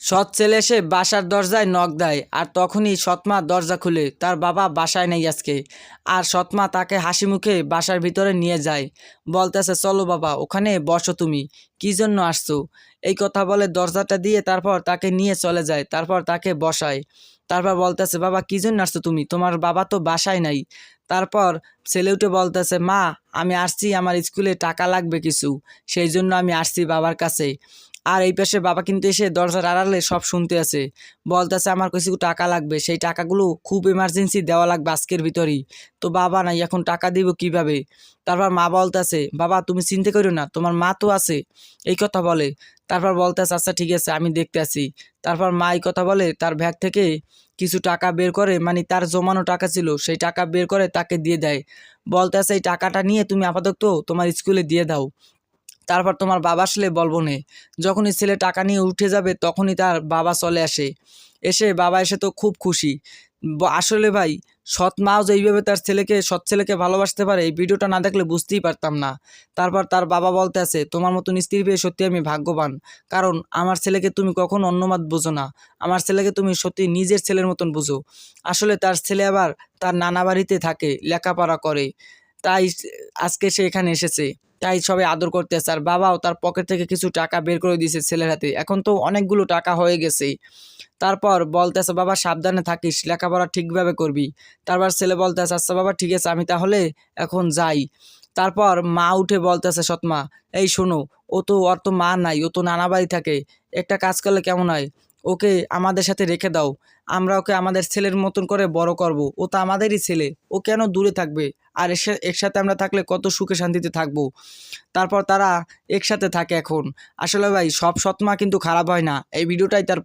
সৎ ছেলে এসে বাসার দরজায় নক দেয় আর তখনই সৎমা দরজা খুলে তার বাবা বাসায় নেই আজকে। আর সৎমা তাকে হাসি মুখে বাসার ভিতরে নিয়ে যায়, বলতেছে চলো বাবা ওখানে বসো, তুমি কি জন্য আসছো। এই কথা বলে দরজাটা দিয়ে তারপর তাকে নিয়ে চলে যায়, তারপর তাকে বসায়। তারপর বলতেছে বাবা কি জন্য আসছো তুমি, তোমার বাবা তো বাসায় নাই। তারপর ছেলে উঠে বলতেছে মা আমি আসছি, আমার স্কুলে টাকা লাগবে কিছু, সেই জন্য আমি আসছি বাবার কাছে। আর এই পাশে বাবা কিন্তু এসে দরজার আড়ালে সব শুনতে আছে, বলতেছে আমার কিছু টাকা লাগবে, সেই টাকাগুলো খুব এমার্জেন্সি দেওয়া লাগবে আজকের ভিতরেই। তো বাবা নাই, এখন টাকা দিব কিভাবে। তারপর মা বলতেছে বাবা তুমি চিন্তা করো না, তোমার মা তো আছে, এই কথা বলে। তারপর বলতেছে আচ্ছা ঠিক আছে আমি দেখতে আসি। তারপর মা এই কথা বলে তার ব্যাগ থেকে কিছু টাকা বের করে, মানে তার জমানো টাকা ছিল সেই টাকা বের করে তাকে দিয়ে দেয়। বলতেছে এই টাকাটা নিয়ে তুমি আপাতত তোমার স্কুলে দিয়ে দাও, তারপর তোমার বাবা আসলে বলবো নে। যখনই ছেলে টাকা নিয়ে উঠে যাবে তখনই তার বাবা চলে আসে। বাবা এসে তো খুব খুশি। আসলে ভাই সৎ মাও যে এইভাবে তার ছেলেকে, সৎ ছেলেকে ভালোবাসতে পারে, এই ভিডিওটা না দেখলে বুঝতেই পারতাম না। তারপর তার বাবা বলতে আছে তোমার মতন স্ত্রী পেয়ে সত্যি আমি ভাগ্যবান, কারণ আমার ছেলেকে তুমি কখনো অন্যমাত বুঝো না, আমার ছেলেকে তুমি সত্যি নিজের ছেলের মতন বুঝো। আসলে তার ছেলে আবার তার নানা বাড়িতে থাকে, লেখাপড়া করে, তাই আজকে সে এখানে এসেছে, তাই সবাই আদর করতেছে। আর বাবাও তার পকেট থেকে কিছু টাকা বের করে দিয়েছে ছেলের হাতে, এখন তো অনেকগুলো টাকা হয়ে গেছে। তারপর বলতেছে বাবা সাবধানে থাকিস, লেখাপড়া ঠিকভাবে করবি। তারপর ছেলে বলতেছে আচ্ছা বাবা ঠিক আছে আমি তাহলে এখন যাই। তারপর মা উঠে বলতেছে সৎমা এই শোনো, ওর তো মা নাই, ও তো নানা বাড়ি থাকে, একটা কাজ করলে কেমন হয়, ওকে আমাদের সাথে রেখে দাও, আমরা ওকে আমাদের ছেলের মতন করে বড় করব, ও তো আমাদেরই ছেলে, ও কেন দূরে থাকবে, আর একসাথে আমরা থাকলে কত সুখে শান্তিতে থাকবো। তারপর তারা একসাথে থাকে এখন। আসলে ভাই সব সৎমা কিন্তু খারাপ হয় না, এই ভিডিওটাই তার